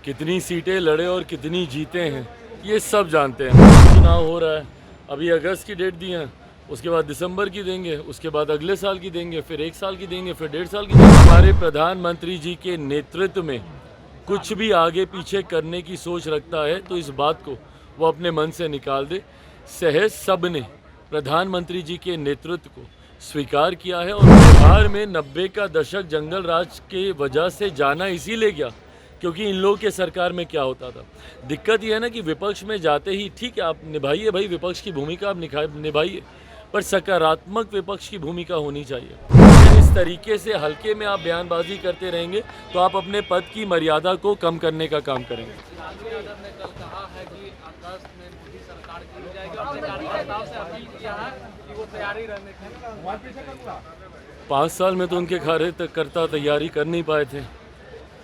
कितनी सीटें लड़े और कितनी जीते हैं ये सब जानते हैं। चुनाव हो रहा है, अभी अगस्त की डेट दी है, उसके बाद दिसंबर की देंगे, उसके बाद अगले साल की देंगे, फिर 1 साल की देंगे, फिर 1.5 साल की देंगे। हमारे प्रधानमंत्री जी के नेतृत्व में कुछ भी आगे पीछे करने की सोच रखता है तो इस बात को वो अपने मन से निकाल दे। सहज सब ने प्रधानमंत्री जी के नेतृत्व को स्वीकार किया है और बिहार में 90 का दशक जंगल राज के वजह से जाना इसीलिए गया क्योंकि इन लोगों के सरकार में क्या होता था। दिक्कत यह है ना कि विपक्ष में जाते ही ठीक है आप निभाइए भाई, विपक्ष की भूमिका आप निभाइए, पर सकारात्मक विपक्ष की भूमिका होनी चाहिए। अगर इस तरीके से हल्के में आप बयानबाजी करते रहेंगे तो आप अपने पद की मर्यादा को कम करने का काम करेंगे। लालू यादव ने कल कहा है कि अगस्त में मोदी सरकार गिर जाएगी और अपने कार्यकर्ताओं से अपील किया है कि वो तैयारी रहने की। 5 साल में तो उनके कार्यकर्ता तैयारी कर नहीं पाए थे,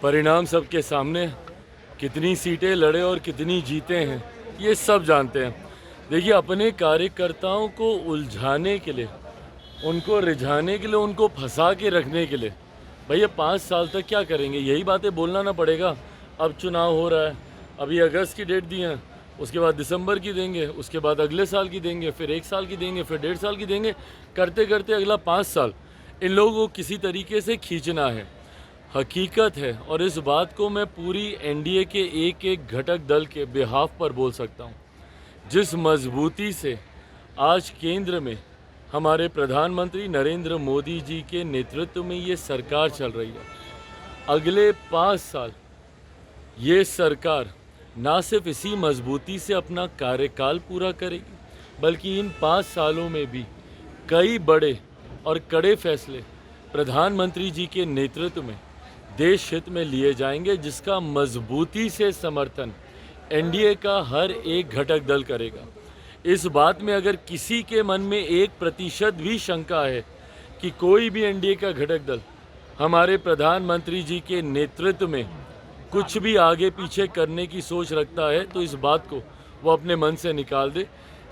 परिणाम सबके सामने। कितनी सीटें लड़े और कितनी जीते हैं ये सब जानते हैं। देखिए, अपने कार्यकर्ताओं को उलझाने के लिए, उनको रिझाने के लिए, उनको फंसा के रखने के लिए भैया 5 साल तक क्या करेंगे, यही बातें बोलना ना पड़ेगा। अब चुनाव हो रहा है, अभी अगस्त की डेट दी है, उसके बाद दिसंबर की देंगे, उसके बाद अगले साल की देंगे, फिर 1 साल की देंगे, फिर 1.5 साल की देंगे। करते करते अगला 5 साल इन लोगों को किसी तरीके से खींचना है। हकीकत है, और इस बात को मैं पूरी एनडीए के एक एक घटक दल के बिहाफ पर बोल सकता हूँ। जिस मजबूती से आज केंद्र में हमारे प्रधानमंत्री नरेंद्र मोदी जी के नेतृत्व में ये सरकार चल रही है, अगले 5 साल ये सरकार ना सिर्फ इसी मजबूती से अपना कार्यकाल पूरा करेगी, बल्कि इन 5 सालों में भी कई बड़े और कड़े फैसले प्रधानमंत्री जी के नेतृत्व में देश हित में लिए जाएंगे, जिसका मजबूती से समर्थन एनडीए का हर एक घटक दल करेगा। इस बात में अगर किसी के मन में 1% भी शंका है कि कोई भी एनडीए का घटक दल हमारे प्रधानमंत्री जी के नेतृत्व में कुछ भी आगे पीछे करने की सोच रखता है तो इस बात को वो अपने मन से निकाल दे।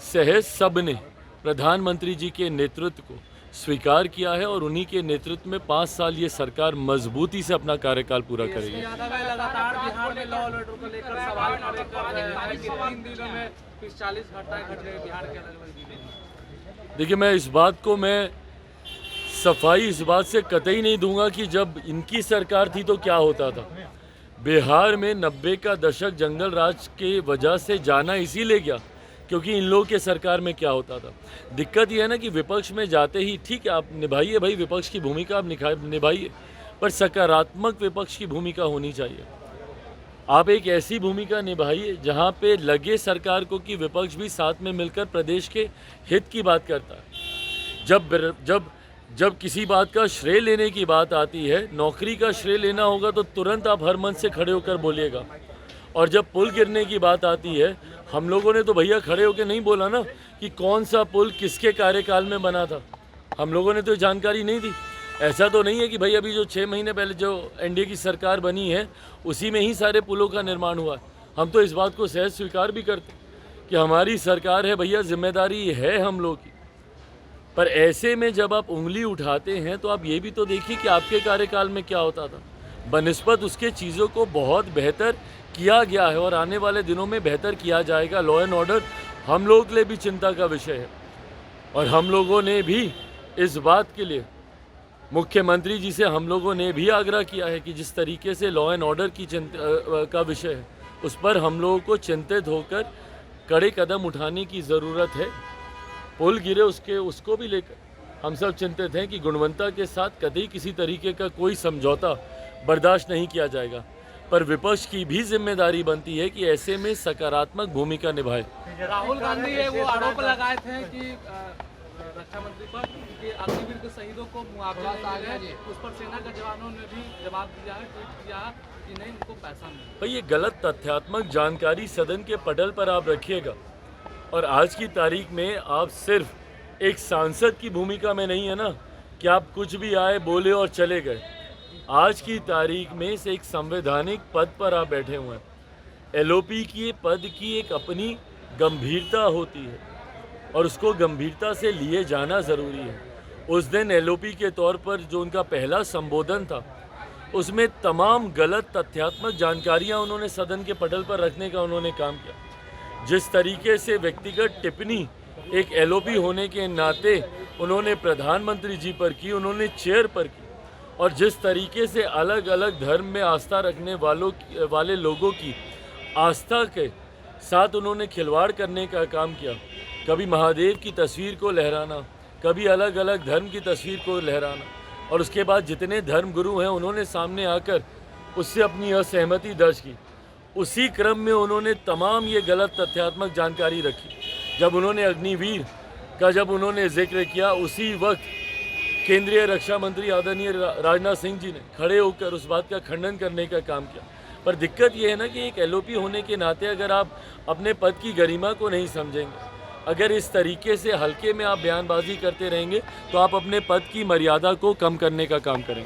सहज सब ने प्रधानमंत्री जी के नेतृत्व को स्वीकार किया है और उन्हीं के नेतृत्व में 5 साल ये सरकार मजबूती से अपना कार्यकाल पूरा करेगी। लगातार बिहार में लॉ एंड ऑर्डर को लेकर सवाल खड़े कर रहे हैं कि 3 दिनों में 40 घटनाएं घट गई बिहार के अलग-अलग जिले में। देखिए, मैं इस बात को सफाई इस बात से कतई नहीं दूंगा कि जब इनकी सरकार थी तो क्या होता था। बिहार में 90 का दशक जंगल राज के वजह से जाना इसीलिए गया क्योंकि इन लोगों के सरकार में क्या होता था। दिक्कत यह है ना कि विपक्ष में जाते ही ठीक है आप निभाइए भाई, विपक्ष की भूमिका आप निभाइए, पर सकारात्मक विपक्ष की भूमिका होनी चाहिए। आप एक ऐसी भूमिका निभाइए जहां पे लगे सरकार को कि विपक्ष भी साथ में मिलकर प्रदेश के हित की बात करता है। जब किसी बात का श्रेय लेने की बात आती है, नौकरी का श्रेय लेना होगा तो तुरंत आप हर मंच से खड़े होकर बोलिएगा। और जब पुल गिरने की बात आती है, हम लोगों ने तो भैया खड़े होकर नहीं बोला ना कि कौन सा पुल किसके कार्यकाल में बना था। हम लोगों ने तो जानकारी नहीं दी। ऐसा तो नहीं है कि भाई अभी जो 6 महीने पहले जो एनडीए की सरकार बनी है उसी में ही सारे पुलों का निर्माण हुआ है। हम तो इस बात को सहज स्वीकार भी करते कि हमारी सरकार है भैया, जिम्मेदारी है हम लोग की। पर ऐसे में जब आप उंगली उठाते हैं तो आप ये भी तो देखिए कि आपके कार्यकाल में क्या होता था। बनिस्बत उसके चीज़ों को बहुत बेहतर किया गया है और आने वाले दिनों में बेहतर किया जाएगा। लॉ एंड ऑर्डर हम लोगों के लिए भी चिंता का विषय है और हम लोगों ने भी इस बात के लिए मुख्यमंत्री जी से हम लोगों ने भी आग्रह किया है कि जिस तरीके से लॉ एंड ऑर्डर की का विषय है उस पर हम लोगों को चिंतित होकर कड़े कदम उठाने की ज़रूरत है। पुल गिरे उसको भी लेकर हम सब चिंतित हैं कि गुणवत्ता के साथ कतई किसी तरीके का कोई समझौता बर्दाश्त नहीं किया जाएगा। पर विपक्ष की भी जिम्मेदारी बनती है कि ऐसे में सकारात्मक भूमिका निभाए। राहुल गांधी है वो आरोप लगाए थे कि रक्षा मंत्री पर कि अग्निवीर के शहीदों को मुआवजा चाहिए, उस पर सेना के जवानों ने भी जवाब दिया है, ट्वीट किया है कि नहीं उनको पैसा नहीं। भाई ये गलत तथ्यात्मक जानकारी सदन के पटल पर आप रखिएगा और आज की तारीख में आप सिर्फ एक सांसद की भूमिका में नहीं है ना कि आप कुछ भी आए बोले और चले गए। आज की तारीख में से एक संवैधानिक पद पर आप बैठे हुए हैं। एलओपी की पद की एक अपनी गंभीरता होती है और उसको गंभीरता से लिए जाना ज़रूरी है। उस दिन एलओपी के तौर पर जो उनका पहला संबोधन था उसमें तमाम गलत तथ्यात्मक जानकारियां उन्होंने सदन के पटल पर रखने का उन्होंने काम किया। जिस तरीके से व्यक्तिगत टिप्पणी एक एलओपी होने के नाते उन्होंने प्रधानमंत्री जी पर की, उन्होंने चेयर पर की, और जिस तरीके से अलग अलग धर्म में आस्था रखने वाले लोगों की आस्था के साथ उन्होंने खिलवाड़ करने का काम किया। कभी महादेव की तस्वीर को लहराना, कभी अलग अलग धर्म की तस्वीर को लहराना, और उसके बाद जितने धर्म गुरु हैं उन्होंने सामने आकर उससे अपनी असहमति दर्ज की। उसी क्रम में उन्होंने तमाम ये गलत तथ्यात्मक जानकारी रखी। जब उन्होंने अग्निवीर का जब उन्होंने जिक्र किया, उसी वक्त केंद्रीय रक्षा मंत्री आदरणीय राजनाथ सिंह जी ने खड़े होकर उस बात का खंडन करने का काम किया। पर दिक्कत ये है ना कि एक एलओपी होने के नाते अगर आप अपने पद की गरिमा को नहीं समझेंगे, अगर इस तरीके से हल्के में आप बयानबाजी करते रहेंगे, तो आप अपने पद की मर्यादा को कम करने का काम करेंगे।